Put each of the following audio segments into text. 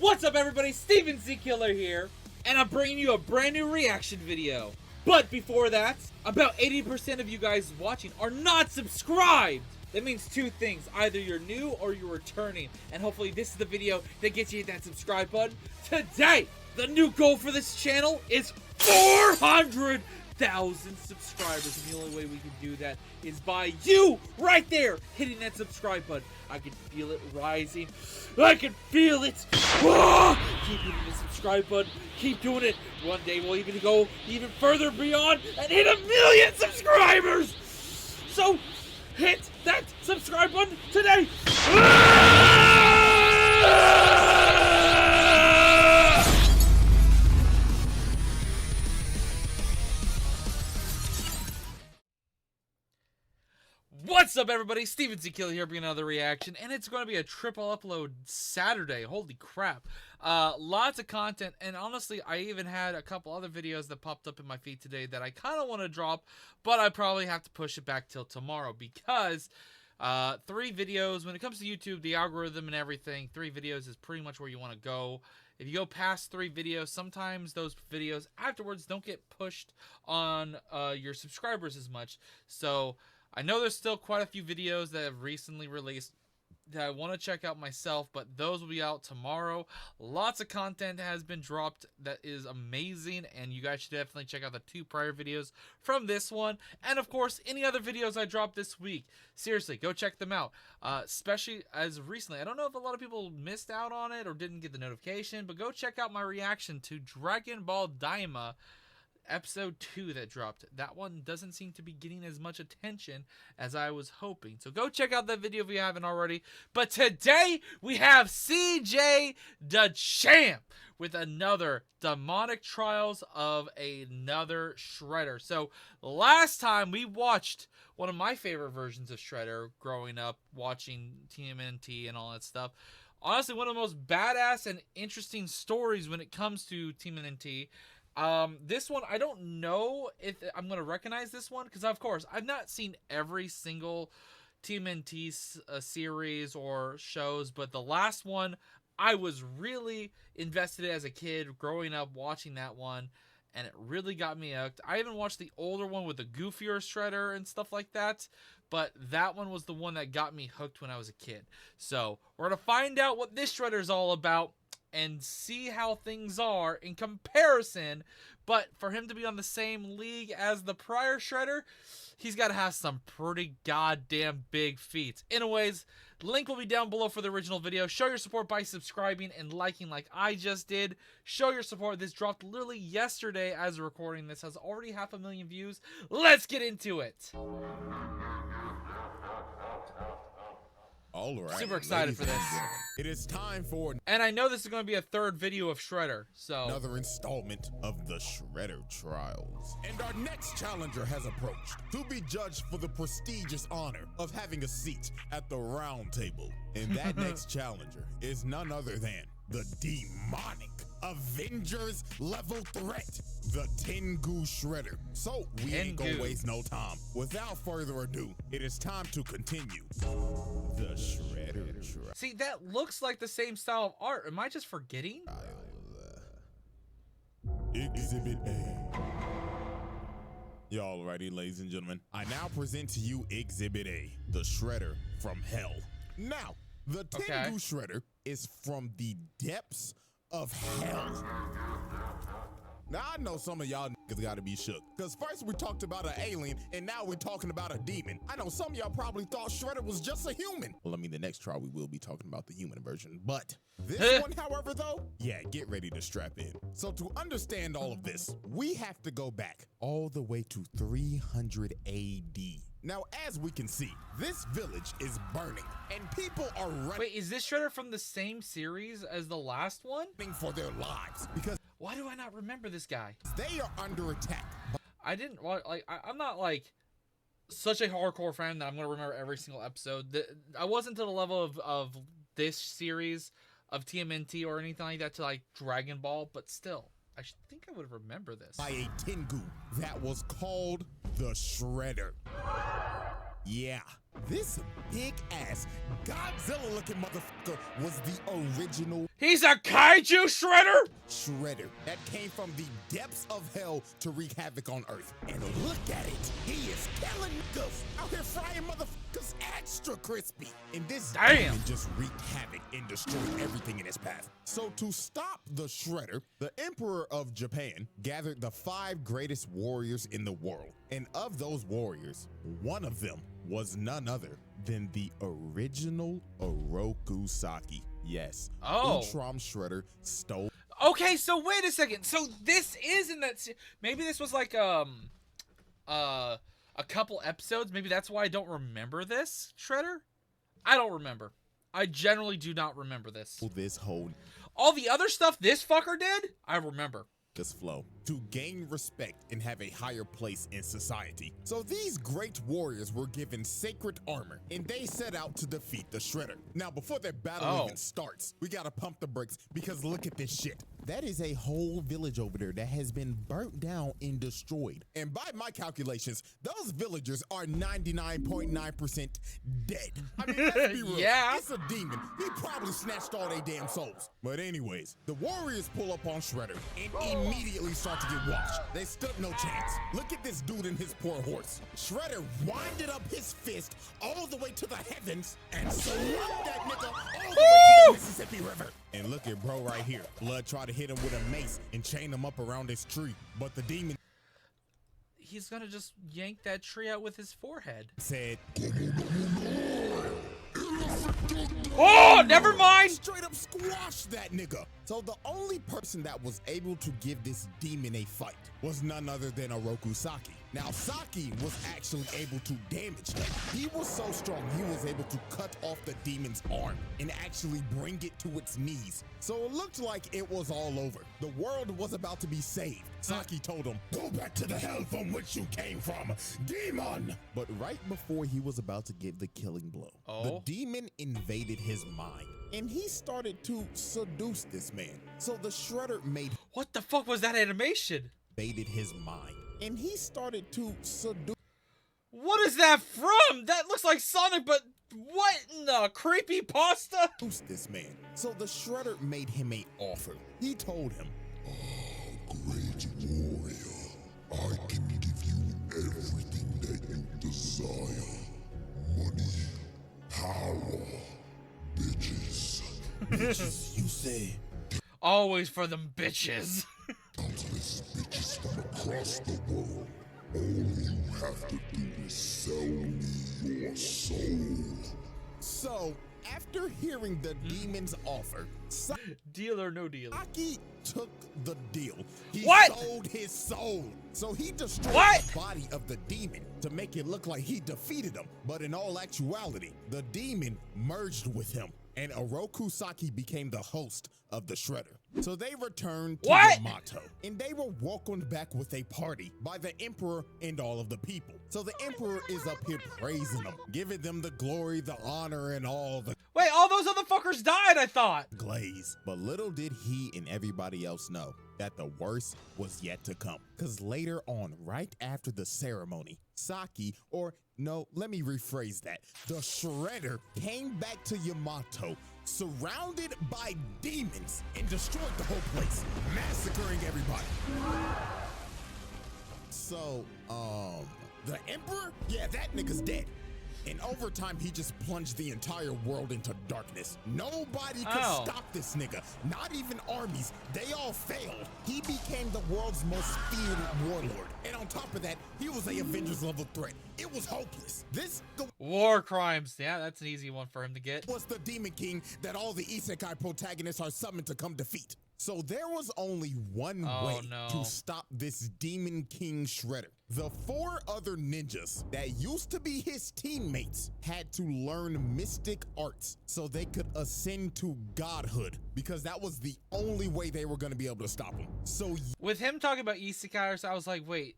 What's up everybody, Steven Z Killer here, and I'm bringing you a brand new reaction video. But before that, about 80% of you guys watching are not subscribed. That means two things, either you're new or you're returning, and hopefully this is the video that gets you hit that subscribe button today. The new goal for this channel is 400,000 subscribers, and the only way we can do that is by you right there hitting that subscribe button. I can feel it rising. I can feel it. Keep hitting the subscribe button. Keep doing it. One day we'll even go even further beyond and hit 1 million subscribers. So hit that subscribe button today. What's up everybody, Steven Z Killer here bringing another reaction, and it's going to be a triple upload Saturday. Holy crap. Lots of content, and honestly I even had a couple other videos that popped up in my feed today that I kind of want to drop, but I probably have to push it back till tomorrow because 3 videos, when it comes to YouTube, the algorithm and everything, 3 videos is pretty much where you want to go. If you go past 3 videos, sometimes those videos afterwards don't get pushed on your subscribers as much. So I know there's still quite a few videos that have recently released that I want to check out myself, but those will be out tomorrow. Lots of content has been dropped that is amazing, and you guys should definitely check out the 2 prior videos from this one, and of course any other videos I dropped this week. Seriously, go check them out, especially as recently. I don't know if a lot of people missed out on it or didn't get the notification, but go check out my reaction to Dragon Ball Daima episode 2 that dropped. That one doesn't seem to be getting as much attention as I was hoping, so go check out that video if you haven't already. But today we have CJ DaChamp with another demonic trials of another Shredder. So last time we watched one of my favorite versions of Shredder growing up, watching TMNT and all that stuff. Honestly, one of the most badass and interesting stories when it comes to TMNT. This one, I don't know if I'm going to recognize this one, because of course, I've not seen every single TMNT series or shows, but the last one, I was really invested in as a kid growing up watching that one, and it really got me hooked. I even watched the older one with the goofier Shredder and stuff like that, but that one was the one that got me hooked when I was a kid. So, we're going to find out what this Shredder is all about and see how things are in comparison. But for him to be on the same league as the prior Shredder, he's got to have some pretty goddamn big feats. Anyways, link will be down below for the original video. Show your support by subscribing and liking like I just did. Show your support. This dropped literally yesterday as a recording. This has already 500,000 views. Let's get into it. All right, super excited for this. It is time for, and I know this is going to be a 3rd video of Shredder, so another installment of the Shredder Trials. And our next challenger has approached to be judged for the prestigious honor of having a seat at the round table. And that next challenger is none other than the demonic Avengers level threat, the Tengu Shredder. So we ain't gonna waste no time. Without further ado, it is time to continue the Shredder Trial. See, that looks like the same style of art. Am I just forgetting? Exhibit A. Y'all ready, ladies and gentlemen? I now present to you Exhibit A, the Shredder from Hell. Now, the Tengu Shredder is from the depths of hell. Now, I know some of y'all niggas gotta be shook, because first we talked about an alien, and now we're talking about a demon. I know some of y'all probably thought Shredder was just a human. Well, I mean, the next trial we will be talking about the human version, but this one, however, though, yeah, get ready to strap in. So to understand all of this, we have to go back all the way to 300 AD. Now, as we can see, this village is burning, and people are running. Wait, is this Shredder from the same series as the last one? For their lives, because why do I not remember this guy? They are under attack. I didn't like. I'm not like such a hardcore fan that I'm gonna remember every single episode. I wasn't to the level of this series of TMNT or anything like that to like Dragon Ball, but still, I think I would remember this. By a Tengu that was called the Shredder. Yeah, This big ass Godzilla looking motherfucker was the original He's a kaiju shredder? Shredder that came from the depths of hell to wreak havoc on Earth. And look at it. He is killing niggas out here frying motherfuckers extra crispy. And this demon just wreaked havoc and destroyed everything in his path. So to stop the Shredder, the Emperor of Japan gathered the 5 greatest warriors in the world. And of those warriors, one of them was none other than the original Oroku Saki. Yes. Ultram Shredder stole. Okay, so wait a second. So this is in that. Maybe this was like a couple episodes. Maybe that's why I don't remember this Shredder. I don't remember. I generally do not remember this. This whole. All the other stuff this fucker did, I remember. This flow to gain respect and have a higher place in society. So these great warriors were given sacred armor and they set out to defeat the Shredder. Now before that battle even starts, we gotta pump the brakes because look at this shit. That is a whole village over there that has been burnt down and destroyed. And by my calculations, those villagers are 99.9% dead. I mean, let's be real. Yeah. It's a demon. He probably snatched all their damn souls. But anyways, the warriors pull up on Shredder and immediately start to get washed. They stood no chance. Look at this dude and his poor horse. Shredder winded up his fist all the way to the heavens and slapped that nigga all the way to the Mississippi River. And look at bro right here. Blood tried to hit him with a mace and chain him up around his tree. But the demon... He's gonna just yank that tree out with his forehead. Said... Oh, never mind! Straight up squash that nigga. So the only person that was able to give this demon a fight was none other than Oroku Saki. Now, Saki was actually able to damage him. He was so strong, he was able to cut off the demon's arm and actually bring it to its knees. So it looked like it was all over. The world was about to be saved. Saki told him, "Go back to the hell from which you came from, demon!" But right before he was about to give the killing blow, the demon invaded his mind. And he started to seduce this man. So the Shredder made... What the fuck was that animation? Invaded his mind. And he started to seduce... What is that from? That looks like Sonic, but what in the creepy pasta? This man. So the Shredder made him an offer. He told him, "Great warrior, I can give you everything that you desire. Money, power, bitches." Bitches, you say? Always for them bitches. Countless bitches from across the world. All you have to do is sell me your soul. So, after hearing the demon's offer, Deal or no deal? Saki took the deal. He What? sold his soul. So he destroyed What? the body of the demon to make it look like he defeated him. But in all actuality, the demon merged with him. And Oroku Saki became the host of the Shredder. So they returned to Yamato, and they were welcomed back with a party by the Emperor and all of the people. So the Emperor is up here praising them, giving them the glory, the honor, and all the... Wait, all those other fuckers died, I thought. Glaze. But little did he and everybody else know that the worst was yet to come. Because later on, right after the ceremony, Saki, or no, let me rephrase that. The Shredder came back to Yamato, surrounded by demons, and destroyed the whole place, massacring everybody. So, the Emperor? Yeah, that nigga's dead. And over time, he just plunged the entire world into darkness. Nobody could stop this nigga. Not even armies. They all failed. He became the world's most feared warlord. And on top of that, he was a Avengers level threat. It was hopeless. War crimes. Yeah, that's an easy one for him to get. Was the Demon King that all the isekai protagonists are summoned to come defeat. So there was only one way to stop this Demon King Shredder. The 4 other ninjas that used to be his teammates had to learn mystic arts so they could ascend to godhood, because that was the only way they were going to be able to stop him. So with him talking about isekais, I was like, wait,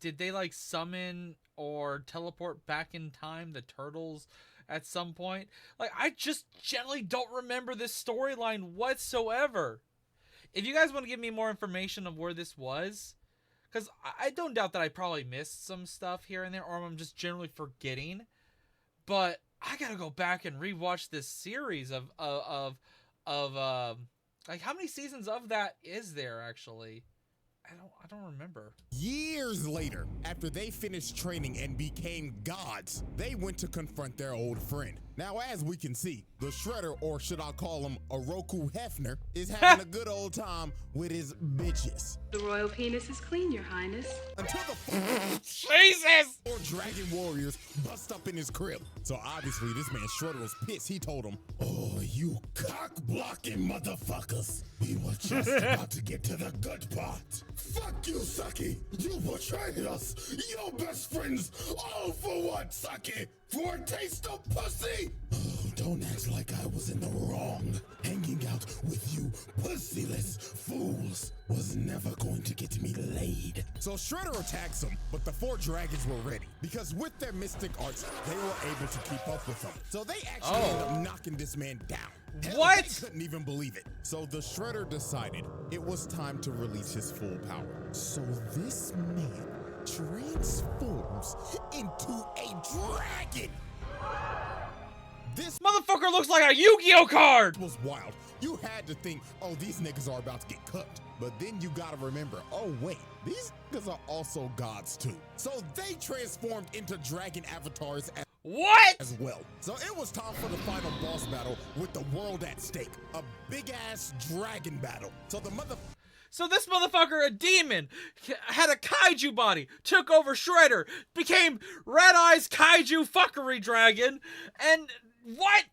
did they like summon or teleport back in time the turtles at some point? Like, I just generally don't remember this storyline whatsoever. If you guys want to give me more information of where this was, because I don't doubt that I probably missed some stuff here and there, or I'm just generally forgetting. But I gotta go back and rewatch this series of like, how many seasons of that is there actually? I don't remember. Years later, after they finished training and became gods, they went to confront their old friend. Now, as we can see, the Shredder, or should I call him Oroku Hefner, is having a good old time with his bitches. The royal penis is clean, Your Highness. Until the Jesus! 4 dragon warriors bust up in his crib. So obviously this man Shredder was pissed. He told him, "Oh, you cock-blocking motherfuckers. We were just about to get to the good part. Fuck you, Saki. You betrayed us. Your best friends. All for what, Saki? For a taste of pussy? Oh, don't act like I was in the wrong. Hanging out with you pussyless fools was never going to get me laid." So Shredder attacks him, but the 4 dragons were ready, because with their mystic arts, they were able to keep up with him. So they actually ended up knocking this man down. Hell, What? They couldn't even believe it. So the Shredder decided it was time to release his full power. So this man transforms into a dragon. This Motherfucker looks like a Yu-Gi-Oh card! was wild. You had to think, oh, these niggas are about to get cooked. But then you gotta remember, oh wait, these niggas are also gods too. So they transformed into dragon avatars What? as well. So it was time for the final boss battle with the world at stake. A big ass dragon battle. So the So this motherfucker, a demon, had a kaiju body, took over Shredder, became Red Eye's kaiju fuckery dragon, and what?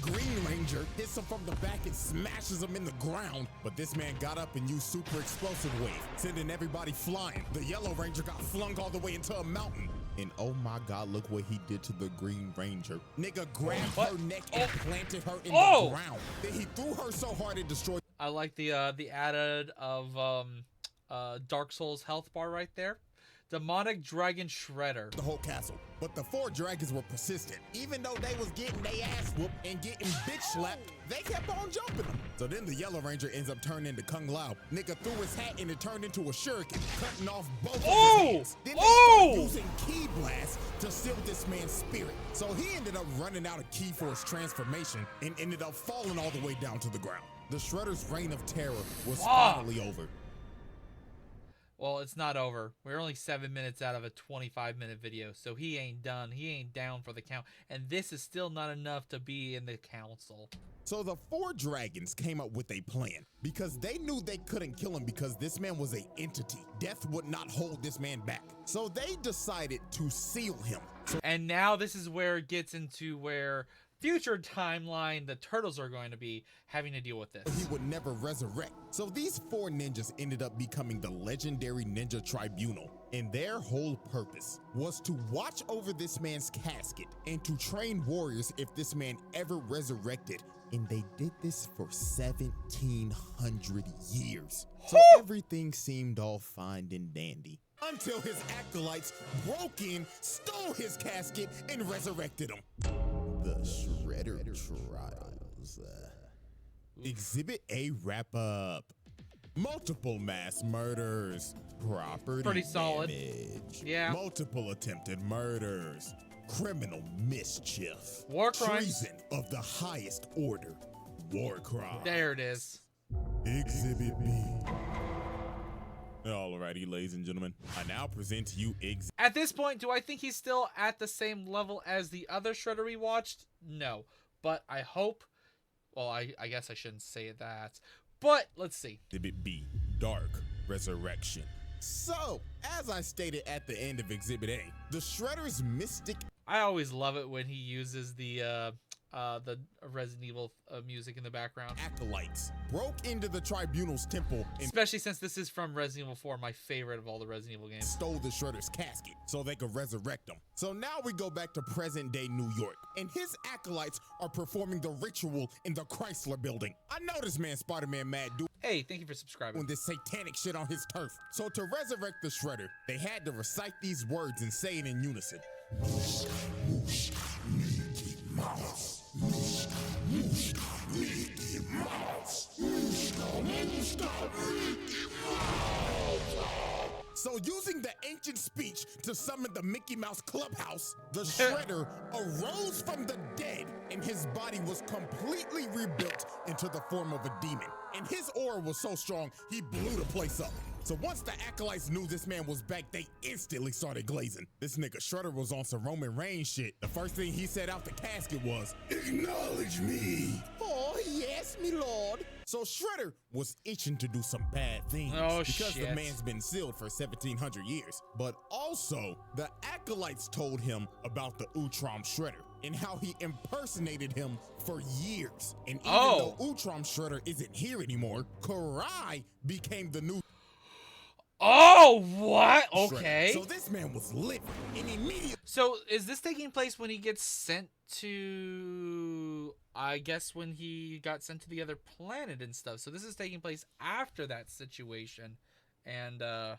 Green Ranger hits him from the back and smashes him in the ground. But this man got up and used super explosive wave, sending everybody flying. The Yellow Ranger got flung all the way into a mountain. And oh my God, look what he did to the Green Ranger. Nigga grabbed her neck and planted her in the ground. Then he threw her so hard it destroyed. I like the added of Dark Souls health bar right there. Demonic Dragon Shredder. The whole castle. But the 4 dragons were persistent. Even though they was getting their ass whooped and getting bitch slapped, they kept on jumping them. So then the Yellow Ranger ends up turning into Kung Lao. Nigga threw his hat and it turned into a shuriken, cutting off both of his hands. Then they started using Ki Blast to seal this man's spirit. So he ended up running out of ki for his transformation and ended up falling all the way down to the ground. The Shredder's reign of terror was finally over. Well, it's not over. We're only 7 minutes out of a 25-minute video, so he ain't done. He ain't down for the count. And this is still not enough to be in the council. So the 4 dragons came up with a plan, because they knew they couldn't kill him because this man was an entity. Death would not hold this man back. So they decided to seal him. And now this is where it gets into where future timeline, the turtles are going to be having to deal with this. He would never resurrect. So these 4 ninjas ended up becoming the legendary Ninja Tribunal. And their whole purpose was to watch over this man's casket and to train warriors if this man ever resurrected. And they did this for 1,700 years. So everything seemed all fine and dandy. Until his acolytes broke in, stole his casket, and resurrected him. The Shredder Trials. Exhibit A wrap-up. Multiple mass murders. Property Pretty solid. damage. Yeah. Multiple attempted murders. Criminal mischief. War crimes. Treason of the highest order. War crime. There it is. Exhibit B. Alrighty, ladies and gentlemen, I now present to you At this point, do I think he's still at the same level as the other Shredder we watched? No. But I hope... Well, I guess I shouldn't say that. But, let's see. Exhibit B, Dark Resurrection. So, as I stated at the end of Exhibit A, the Shredder's mystic... I always love it when he uses the Resident Evil music in the background. Acolytes broke into the Tribunal's temple and Especially since this is from Resident Evil 4, my favorite of all the Resident Evil games. stole the Shredder's casket so they could resurrect him. So now we go back to present-day New York, and his acolytes are performing the ritual in the Chrysler Building. I know this man Spider-Man mad dude Hey, thank you for subscribing. doing this satanic shit on his turf. So to resurrect the Shredder, they had to recite these words and say it in unison. So using the ancient speech to summon the Mickey Mouse Clubhouse, the Shredder arose from the dead, and his body was completely rebuilt into the form of a demon. And his aura was so strong, he blew the place up. So once the Acolytes knew this man was back, they instantly started glazing. This nigga Shredder was on some Roman Reigns shit. The first thing he said out the casket was, "Acknowledge me." Oh, yes, me lord. So Shredder was itching to do some bad things because the man's been sealed for 1700 years. But also, the Acolytes told him about the Utrom Shredder and how he impersonated him for years. And even though Utrom Shredder isn't here anymore, Karai became the new Oh, what? Okay. So this man was lit and immediately. So is this taking place when he gets sent to, I guess when he got sent to the other planet and stuff. So this is taking place after that situation. And, what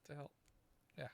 the hell? Yeah.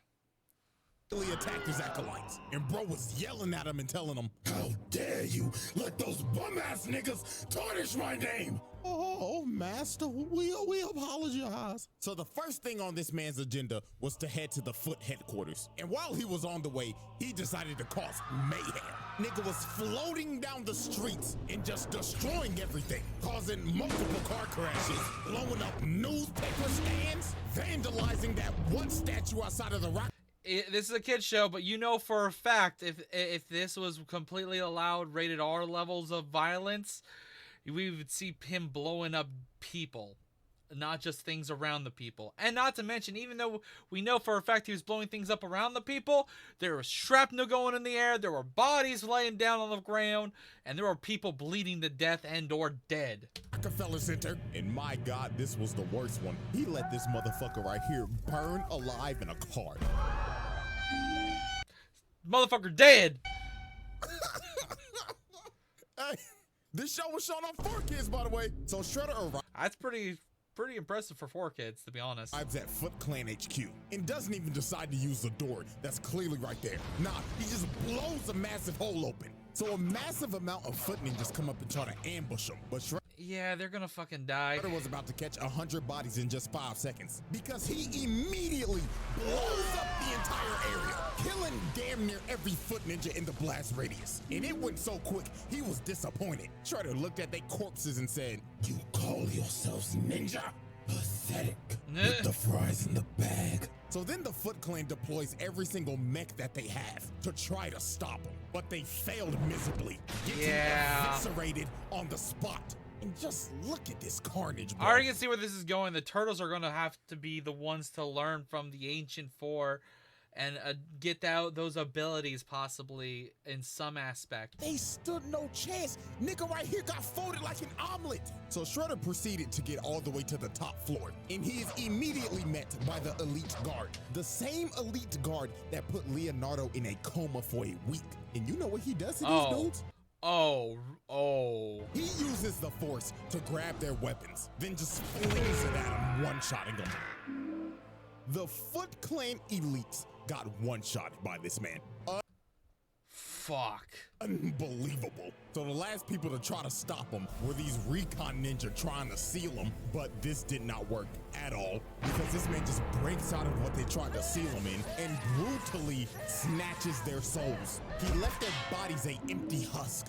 He attacked his acolytes, and bro was yelling at him and telling him, "How dare you let those bum-ass niggas tarnish my name?" Oh, master, we apologize. So the first thing on this man's agenda was to head to the Foot headquarters. And while he was on the way, he decided to cause mayhem. Nigga was floating down the streets and just destroying everything, causing multiple car crashes, blowing up newspaper stands, vandalizing that one statue outside of the rock. This is a kid's show, but you know for a fact if this was completely allowed rated R levels of violence, we would see him blowing up people, not just things around the people. And not to mention, even though we know for a fact he was blowing things up around the people, there was shrapnel going in the air, there were bodies laying down on the ground, and there were people bleeding to death and or dead. Rockefeller Center, and my God, this was the worst one. He let this motherfucker right here burn alive in a car. Motherfucker dead. Hey, this show was shown on 4Kids, by the way. So Shredder arrives. That's pretty impressive for 4 kids, to be honest. Arrives at Foot Clan HQ and doesn't even decide to use the door that's clearly right there. Nah, he just blows a massive hole open. So a massive amount of Foot ninjas come up and try to ambush him. But yeah, they're gonna fucking die. Shredder was about to catch 100 bodies in just 5 seconds because he immediately blows up the entire area, killing damn near every Foot ninja in the blast radius. And it went so quick, he was disappointed. Shredder looked at their corpses and said, "You call yourselves ninja? Pathetic. Put the fries in the bag." So then the Foot Clan deploys every single mech that they have to try to stop him, but they failed miserably, getting eviscerated on the spot. And just look at this carnage, bro. I already can see where this is going. The turtles are going to have to be the ones to learn from the Ancient Four and get out those abilities possibly in some aspect. They stood no chance. Nigga right here got folded like an omelet. So Shredder proceeded to get all the way to the top floor, and he is immediately met by the elite guard. The same elite guard that put Leonardo in a coma for a week. And you know what he does to these dudes? He uses the Force to grab their weapons, then just flings it at them, one-shotting them. The Foot Clan elites got one-shotted by this man. Fuck. Unbelievable. So the last people to try to stop him were these recon ninja trying to seal him, but this did not work at all because this man just breaks out of what they tried to seal him in and brutally snatches their souls. He left their bodies a empty husk.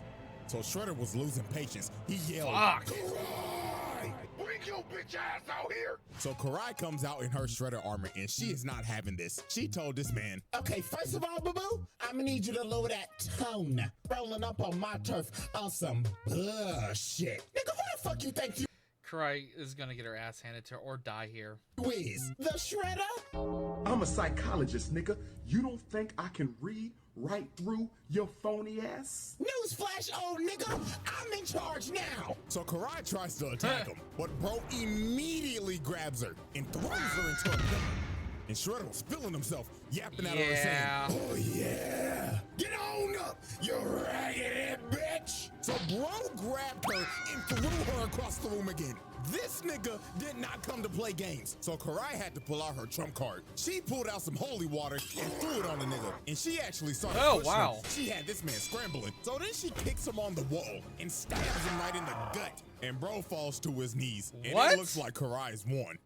So Shredder was losing patience. He yelled, "Fuck! Karai! Bring your bitch ass out here!" So Karai comes out in her Shredder armor, and she is not having this. She told this man, "Okay, first of all, boo-boo, I'm gonna need you to lower that tone. Rolling up on my turf on some bullshit. Nigga, who the fuck you think you Karai is gonna get her ass handed to her or die here. is? The Shredder?" I'm a psychologist, nigga. You don't think I can read right through your phony ass? Newsflash, old nigga, I'm in charge now. So Karai tries to attack him, but bro immediately grabs her and throws her into a pillar. And Shredder was feeling himself, yapping at her saying, "Oh yeah, get on up, you raggedy bitch." So bro grabbed her and threw her across the room again. This nigga did not come to play games, so Karai had to pull out her trump card. She pulled out some holy water and threw it on the nigga, and she actually started pushing him. She had this man scrambling. So then she kicks him on the wall and stabs him right in the gut, and bro falls to his knees. And it looks like Karai's won.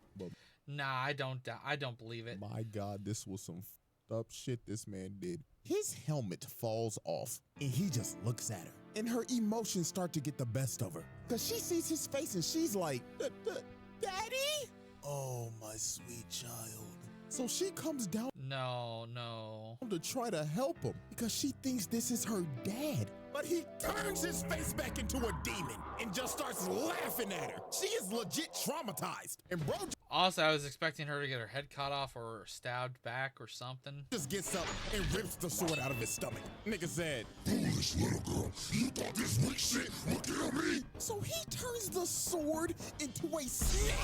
Nah, I don't believe it. My God, this was some fucked up shit this man did. His helmet falls off and he just looks at her. And her emotions start to get the best of her. Cause she sees his face and she's like, Daddy? Oh, my sweet child. So she comes down No. to try to help him because she thinks this is her dad. But he turns his face back into a demon and just starts laughing at her. She is legit traumatized. And bro Also, I was expecting her to get her head cut off or stabbed back or something. just gets up and rips the sword out of his stomach. Nigga said, Foolish little girl, you thought this weak shit would kill me? so he turns the sword into a snake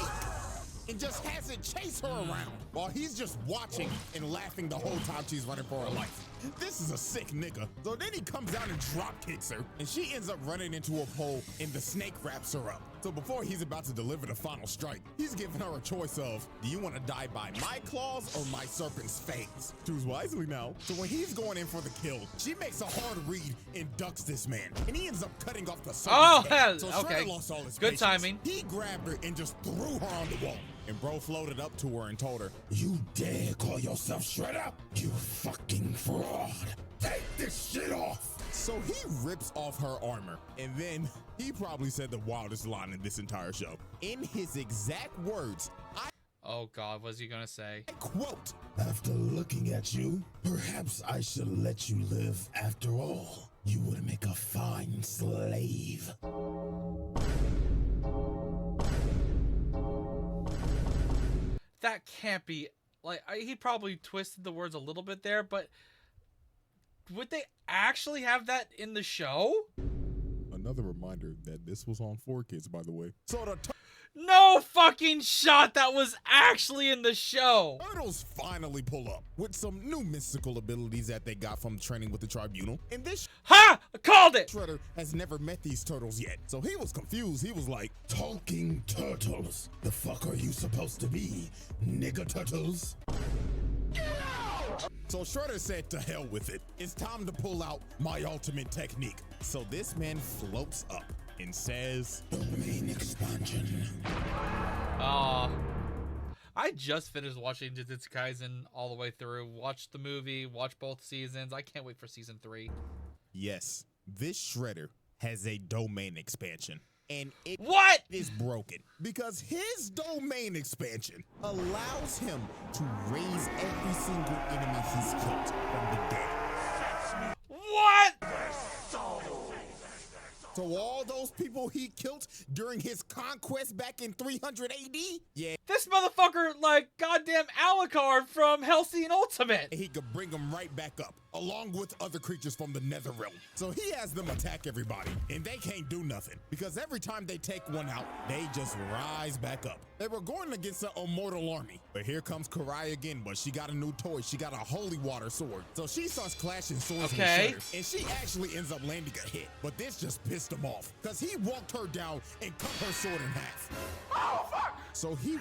and just has it chase her around while he's just watching and laughing the whole time she's running for her life. This is a sick nigga. So then he comes out and drop kicks her and she ends up running into a pole and the snake wraps her up. So before he's about to deliver the final strike, he's giving her a choice of, do you want to die by my claws or my serpent's fangs? Choose wisely now. So when he's going in for the kill, she makes a hard read and ducks this man. And he ends up cutting off the serpent's head. So okay. Shredder lost all his Good patience. timing. He grabbed her and just threw her on the wall. And bro floated up to her and told her, You dare call yourself Shredder? You fucking fraud. Take this shit off. so he rips off her armor. And then he probably said the wildest line in this entire show. In his exact words, I Oh God, what's he gonna say? quote, After looking at you, perhaps I should let you live after all. You would make a fine slave. That can't be, like, he probably twisted the words a little bit there, but would they actually have that in the show? another reminder that this was on 4Kids, by the way. So the No fucking shot that was actually in the show. turtles finally pull up with some new mystical abilities that they got from training with the tribunal. And this Ha! I called it! Shredder has never met these turtles yet. So he was confused. He was like, Talking turtles. The fuck are you supposed to be, nigga turtles? so Shredder said to hell with it. It's time to pull out my ultimate technique. So this man floats up and says, Domain expansion. I just finished watching Jujutsu Kaisen all the way through. Watched the movie, watched both seasons. I can't wait for season 3. yes, this Shredder has a domain expansion. And it What? is broken because his domain expansion allows him to raise every single enemy he's killed from the dead. What? So all those people he killed during his conquest back in 300 AD, yeah, This motherfucker, like goddamn Alucard from Hellsing Ultimate. he could bring them right back up, along with other creatures from the Nether Realm. So he has them attack everybody, and they can't do nothing, because every time they take one out, they just rise back up. They were going against an immortal army, but here comes Karai again, but she got a new toy. She got a holy water sword. So she starts clashing swords Okay. with Shredder, and she actually ends up landing a hit. But this just pissed him off, because he walked her down and cut her sword in half. Oh, fuck! So he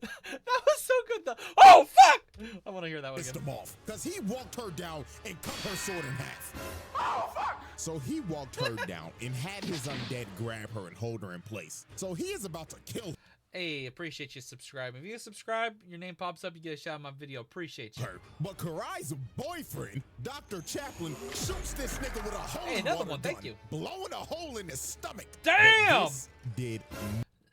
That was so good though. Oh fuck! I want to hear that one pissed again. him off, because he walked her down and cut her sword in half. Oh, fuck! So he walked her down and had his undead grab her and hold her in place. So he is about to kill Hey, appreciate you subscribing. If you subscribe, your name pops up, you get a shout out in my video. Appreciate you. her. But Karai's boyfriend, Dr. Chaplin, shoots this nigga with a holy Hey, another water one, thank gun, you. blowing a hole in his stomach. Damn! But this did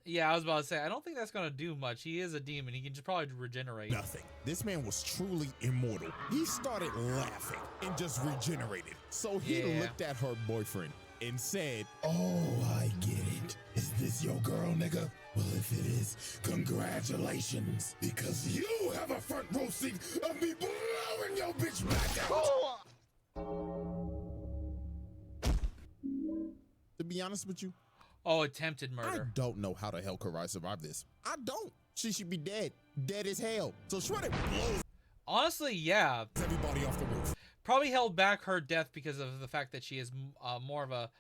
Yeah, I was about to say, I don't think that's gonna do much. He is a demon. He can just probably regenerate. nothing. This man was truly immortal. He started laughing and just regenerated. So he Yeah. looked at her boyfriend and said, Oh, I get it. Is this your girl, nigga? Well, if it is, congratulations. Because you have a front row seat of me blowing your bitch back out. to be honest with you, Oh, attempted I murder. don't know how the hell Karai survived this. I don't. She should be dead. Dead as hell. So Shredder blows Honestly, yeah. everybody off the roof. Probably held back her death because of the fact that she is more of a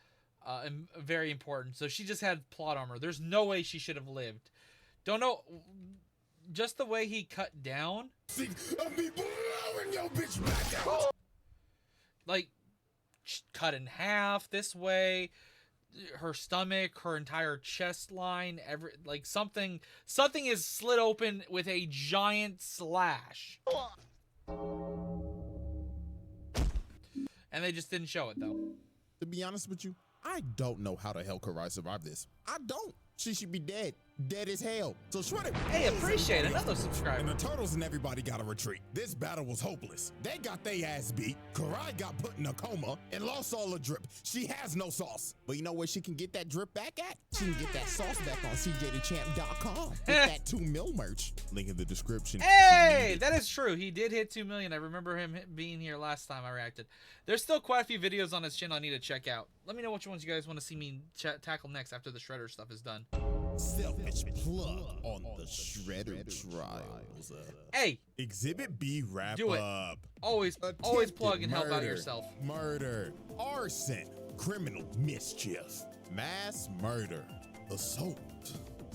very important. So she just had plot armor. There's no way she should have lived. Don't know. Just the way he cut down, Seat of me blowing your bitch back out. like cut in half this way. her stomach, her entire chest line, like something is slit open with a giant slash. And they just didn't show it though. To be honest with you, I don't know how the hell Karai survived this. I don't. She should be dead. Dead as hell. So Shredder. Hey, appreciate another subscriber. And the Turtles and everybody got to retreat. This battle was hopeless. They got their ass beat. Karai got put in a coma and lost all the drip. She has no sauce. But you know where she can get that drip back at? She can get that sauce back on DaChamp.com. Get that 2 mil merch. Link in the description. Hey, that is true. He did hit 2 million. I remember him being here last time I reacted. There's still quite a few videos on his channel I need to check out. Let me know which ones you guys want to see me tackle next after the Shredder stuff is done. Selfish plug on the Shredder trials. Hey, Exhibit B wrap do it. up. Always Attempted plug and help out murder, yourself. Murder, arson, criminal mischief, mass murder, assault,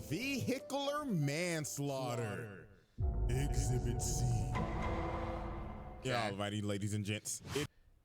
vehicular manslaughter. Exhibit C. Yeah, alrighty, ladies and gents.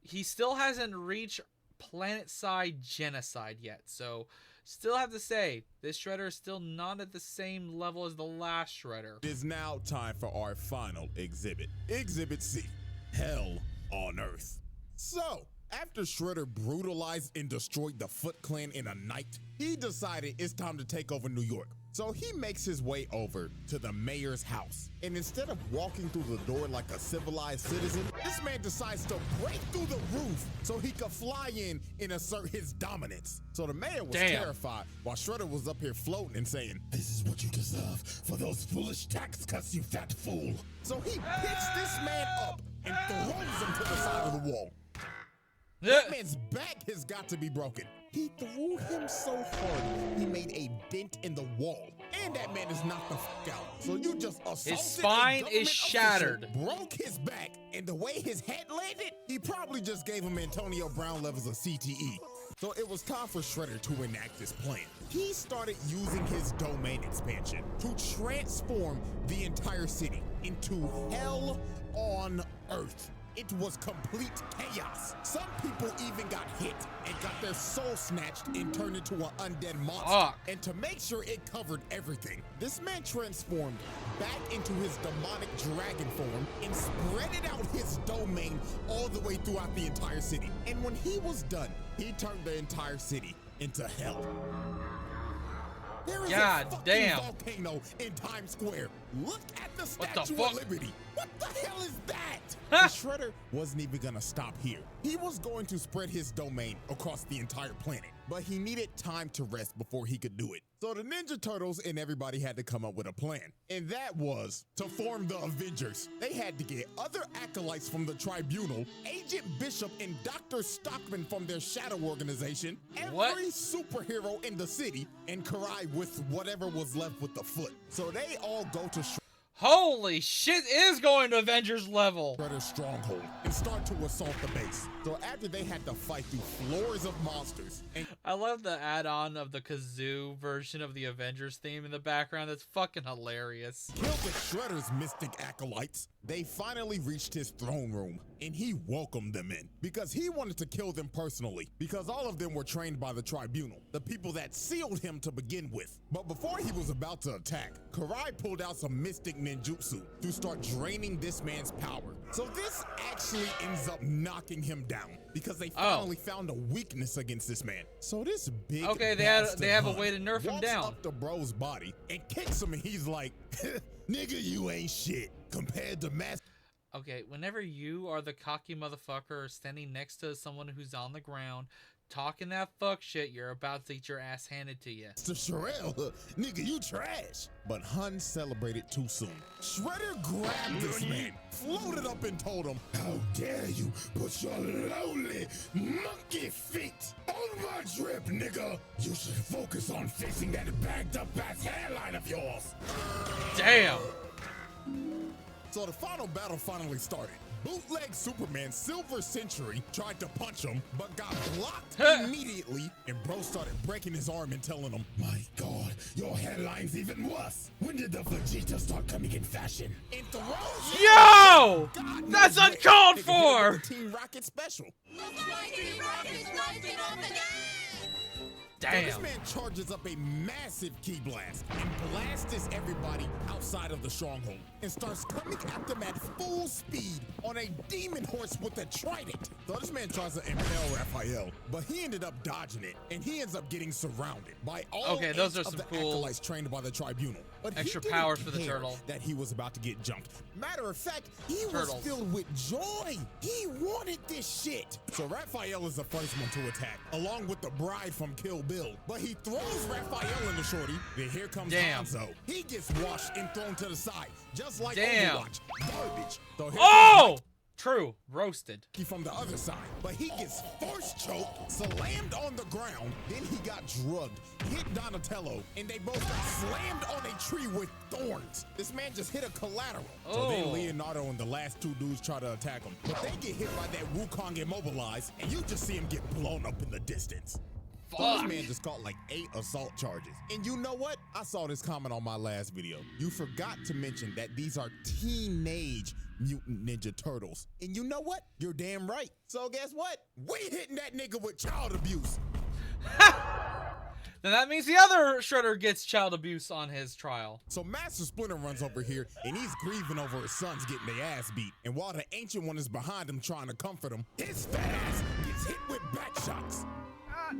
He still hasn't reached planet-side genocide yet, so still have to say, this Shredder is still not at the same level as the last Shredder. It is now time for our final exhibit. Exhibit C, Hell on Earth. So, after Shredder brutalized and destroyed the Foot Clan in a night, he decided it's time to take over New York. So he makes his way over to the mayor's house. And instead of walking through the door like a civilized citizen, this man decides to break through the roof so he could fly in and assert his dominance. So the mayor was terrified while Shredder was up here floating and saying, "This is what you deserve for those foolish tax cuts, you fat fool." So he picks this man up and throws him to the side of the wall. That man's back has got to be broken. He threw him so hard, he made a dent in the wall. And that man is knocked the fuck out. So you just assaulted his spine is shattered. Broke his back, and the way his head landed, he probably just gave him Antonio Brown levels of CTE. So it was time for Shredder to enact his plan. He started using his domain expansion to transform the entire city into hell on Earth. It was complete chaos. Some people even got hit and got their soul snatched and turned into an undead monster. And to make sure it covered everything, this man transformed back into his demonic dragon form and spreaded out his domain all the way throughout the entire city. And when he was done, he turned the entire city into hell. There is a fucking volcano in Times Square. Look at the Statue of Liberty. What the hell is that? The Shredder wasn't even gonna stop here. He was going to spread his domain across the entire planet, but he needed time to rest before he could do it. So the Ninja Turtles and everybody had to come up with a plan, and that was to form the Avengers. They had to get other acolytes from the Tribunal, Agent Bishop and Dr. Stockman from their shadow organization, every superhero in the city, and Karai with whatever was left with the Foot. So they all go to holy shit, is going to Avengers level. Shredder's stronghold and start to assault the base. So after they had to fight through floors of monsters. I love the add-on of the kazoo version of the Avengers theme in the background. That's fucking hilarious. Killed the Shredder's mystic acolytes. They finally reached his throne room and he welcomed them in because he wanted to kill them personally because all of them were trained by the Tribunal, the people that sealed him to begin with. But before he was about to attack, Karai pulled out some mystic ninjutsu to start draining this man's power. So this actually ends up knocking him down because they finally found a weakness against this man. So this big they have a way to nerf him down. Up the bro's body and kicks him and he's like, "Nigga, you ain't shit compared to Master." Okay, whenever you are the cocky motherfucker standing next to someone who's on the ground talking that fuck shit, you're about to get your ass handed to you. Mr. Sherelle, nigga, you trash. But Hun celebrated too soon. Shredder grabbed this man, floated up and told him, "How dare you put your lonely monkey feet on my drip, nigga? You should focus on fixing that bagged up ass hairline of yours." Damn. So the final battle finally started. Bootleg Superman Silver Century tried to punch him, but got blocked immediately, and bro started breaking his arm and telling him, "My God, your hairline's even worse. When did the Vegeta start coming in fashion?" And throws Yo! That's uncalled for! Team Rocket special. Damn. So this man charges up a massive key blast and blasts everybody outside of the stronghold and starts coming at them at full speed on a demon horse with a trident. So this man tries to impale Raphael, but he ended up dodging it, and he ends up getting surrounded by all those are of some the cool acolytes trained by the tribunal. But extra he didn't powers for the care turtle. that he was about to get jumped. Matter of fact, he Turtles. was filled with joy. He wanted this shit. So Raphael is the first one to attack, along with the bride from Kill Bill. But he throws Raphael in the shorty. Then here comes Hanzo. He gets washed and thrown to the side, just like Overwatch. Garbage. So oh! True. Roasted. He from the other side, but he gets force choked, slammed on the ground, then he got drugged, hit Donatello, and they both got slammed on a tree with thorns. This man just hit a collateral. So then Leonardo and the last two dudes try to attack him, but they get hit by that Wukong immobilized, and you just see him get blown up in the distance. So this man just caught like 8 assault charges. And you know what? I saw this comment on my last video. You forgot to mention that these are teenage Mutant Ninja Turtles. And you know what? You're damn right. So guess what? We hitting that nigga with child abuse. Then that means the other Shredder gets child abuse on his trial. So Master Splinter runs over here, and he's grieving over his sons getting their ass beat. And while the Ancient One is behind him trying to comfort him, his fat ass gets hit with bat shots.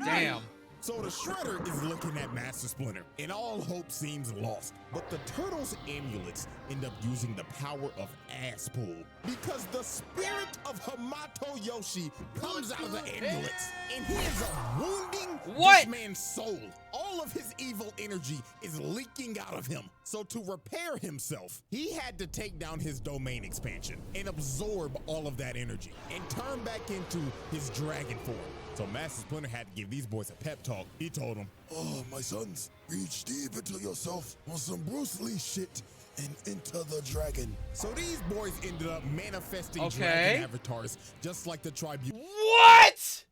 Damn. So the Shredder is looking at Master Splinter, and all hope seems lost. But the Turtles' amulets end up using the power of ass pull, because the spirit of Hamato Yoshi comes out of the amulets, and he ends up wounding this man's soul. All of his evil energy is leaking out of him. So to repair himself, he had to take down his domain expansion and absorb all of that energy and turn back into his dragon form. So Master Splinter had to give these boys a pep talk. He told them, "Oh, my sons, reach deep into yourself on some Bruce Lee shit and into the dragon." So these boys ended up manifesting dragon avatars, just like the tribunal. What?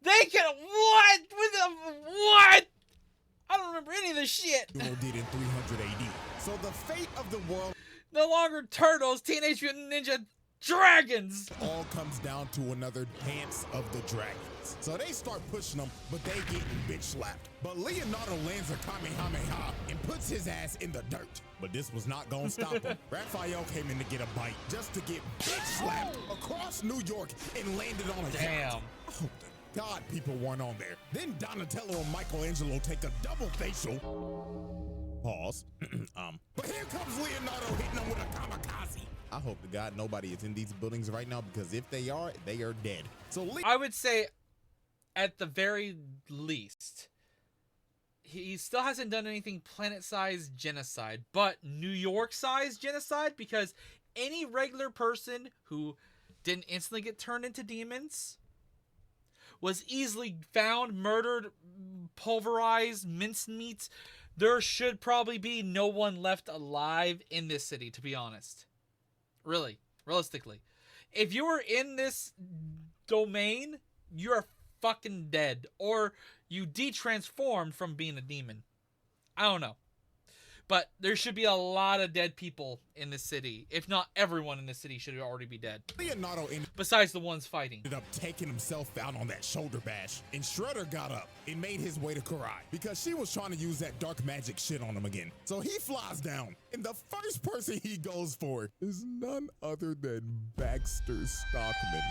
They can what? With the what? I don't remember any of this shit. Did in 300 AD. So the fate of the world, no longer turtles, Teenage Mutant Ninja Dragons, all comes down to another dance of the dragons. So they start pushing them, but they getting bitch slapped. But Leonardo lands a Kamehameha and puts his ass in the dirt. But this was not gonna stop him. Raphael came in to get a bite, just to get bitch slapped across New York and landed on a yacht. Oh, the God, people weren't on there. Then Donatello and Michelangelo take a double facial. Pause. But here comes Leonardo hitting them with a kamikaze. I hope to God nobody is in these buildings right now, because if they are dead. So I would say, at the very least, he still hasn't done anything planet-sized genocide, but New York-sized genocide, because any regular person who didn't instantly get turned into demons was easily found, murdered, pulverized, mincemeat. There should probably be no one left alive in this city, to be honest. Really, realistically. If you were in this domain, you're fucking dead. Or you de-transformed from being a demon. I don't know. But there should be a lot of dead people in the city. If not everyone in the city should already be dead. Leonardo besides the ones fighting. Ended up taking himself out on that shoulder bash. And Shredder got up and made his way to Karai, because she was trying to use that dark magic shit on him again. So he flies down, and the first person he goes for is none other than Baxter Stockman.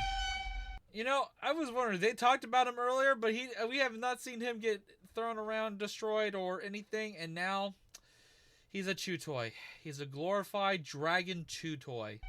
You know, I was wondering, they talked about him earlier, but we have not seen him get thrown around, destroyed, or anything, and now he's a chew toy. He's a glorified dragon chew toy.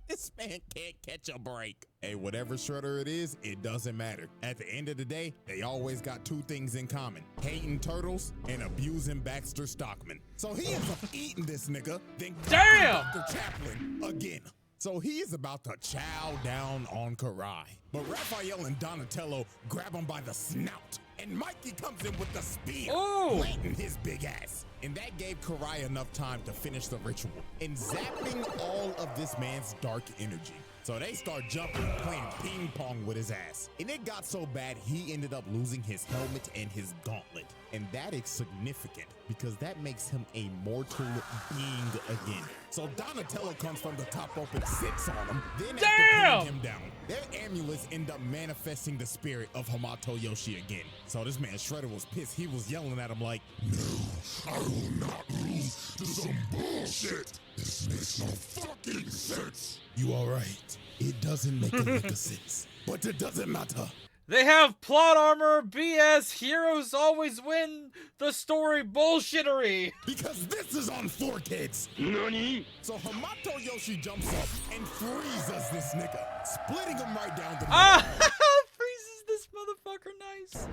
This man can't catch a break. Hey, whatever Shredder it is, it doesn't matter. At the end of the day, they always got two things in common: hating turtles and abusing Baxter Stockman. So he ends up eating this nigga, then Dr. Chaplin again. So he is about to chow down on Karai. But Raphael and Donatello grab him by the snout, and Mikey comes in with the spear, planting his big ass. And that gave Karai enough time to finish the ritual and zapping all of this man's dark energy. So they start jumping, playing ping pong with his ass. And it got so bad, he ended up losing his helmet and his gauntlet. And that is significant because that makes him a mortal being again. So Donatello comes from the top rope and sits on him. Then after putting him down, their amulets end up manifesting the spirit of Hamato Yoshi again. So this man Shredder was pissed. He was yelling at him like, "No, I will not lose to some bullshit. This makes no fucking sense." You all right? It doesn't make a lick of sense, but it doesn't matter. They have plot armor, BS, heroes always win, the story bullshittery. Because this is on 4Kids. Nani? So Hamato Yoshi jumps up and freezes this nigga, splitting him right down the middle. Freezes this motherfucker nice.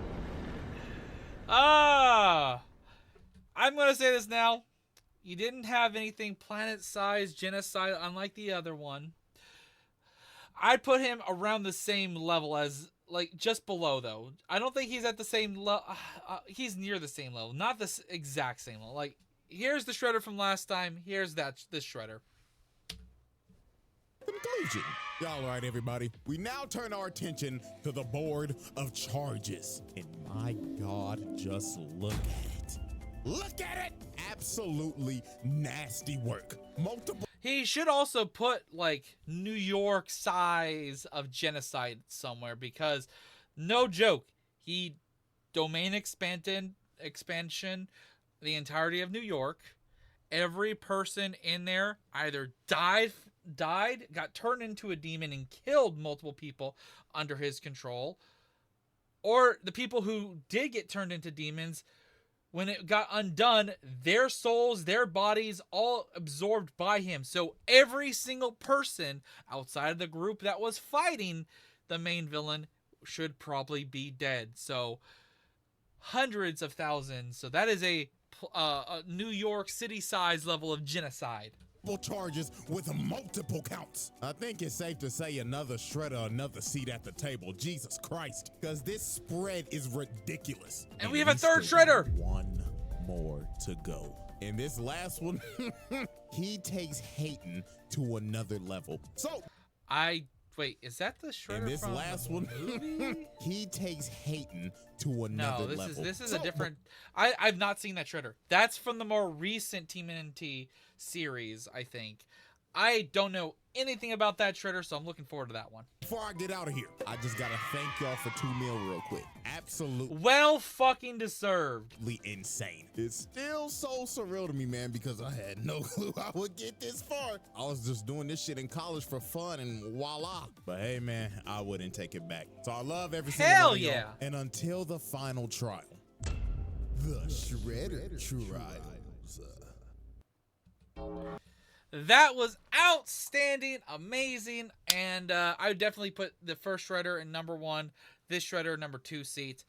I'm gonna say this now. You didn't have anything planet-sized genocide unlike the other one. I'd put him around the same level as, like, just below, though. I don't think he's at the same level. He's near the same level. Not the exact same level. Like, here's the Shredder from last time. Here's this Shredder. Conclusion. All right, everybody. We now turn our attention to the board of charges. And my God, just look at it. Look at it! Absolutely nasty work. Multiple. He should also put, like, New York size of genocide somewhere, because no joke, he domain expansion the entirety of New York. Every person in there either died, got turned into a demon and killed multiple people under his control, or the people who did get turned into demons, when it got undone, their souls, their bodies, all absorbed by him. So every single person outside of the group that was fighting the main villain should probably be dead. So hundreds of thousands. So that is a New York City size level of genocide. Charges with multiple counts. I think it's safe to say another Shredder, another seat at the table. Jesus Christ. Because this spread is ridiculous. And we have a third Shredder. One more to go. And this last one, he takes hating to another level. So, wait, is that the Shredder? And this from last the one, movie? he takes hating to another level. No, this is a different. I've not seen that Shredder. That's from the more recent TMNT series, I think. I don't know anything about that Shredder, so I'm looking forward to that one. Before I get out of here, I just gotta thank y'all for 2 mil real quick. Absolutely. Well fucking deserved. Insane. It's still so surreal to me, man, because I had no clue I would get this far. I was just doing this shit in college for fun and voila. But hey, man, I wouldn't take it back. So I love every single Hell one of y'all. yeah. And until the final trial, the Shredder trials. That was outstanding, amazing, and I would definitely put the first Shredder in number 1, this Shredder number 2 seats.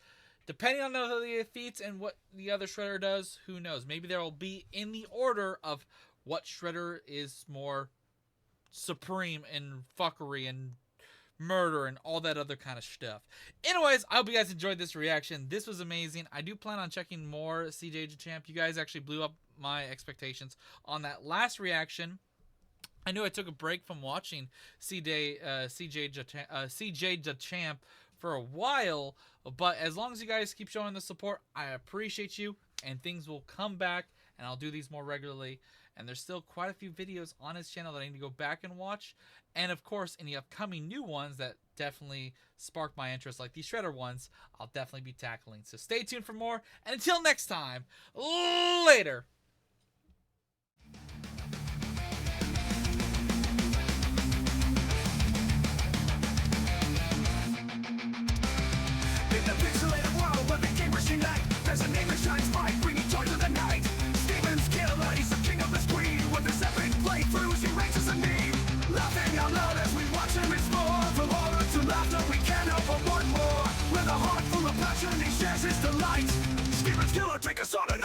Depending on the feats and what the other Shredder does, who knows? Maybe there will be in the order of what Shredder is more supreme in fuckery and murder and all that other kind of stuff. Anyways, I hope you guys enjoyed this reaction. This was amazing. I do plan on checking more CJ DaChamp. You guys actually blew up my expectations on that last reaction. I knew I took a break from watching CJ DaChamp for a while, but as long as you guys keep showing the support, I appreciate you, and things will come back, and I'll do these more regularly. And there's still quite a few videos on his channel that I need to go back and watch. And of course, any upcoming new ones that definitely spark my interest, like these Shredder ones, I'll definitely be tackling. So stay tuned for more. And until next time, later. In the pixelated world where the gamers unite, there's a name that shines bright, bringing joy to the night. Steven's killer, he's the king of the screen. With his epic playthroughs, he ranks as a meme. Laughing out loud as we watch him explore. From horror to laughter, we can't help but want more. With a heart full of passion, he shares his delight. Steven's killer, take us on an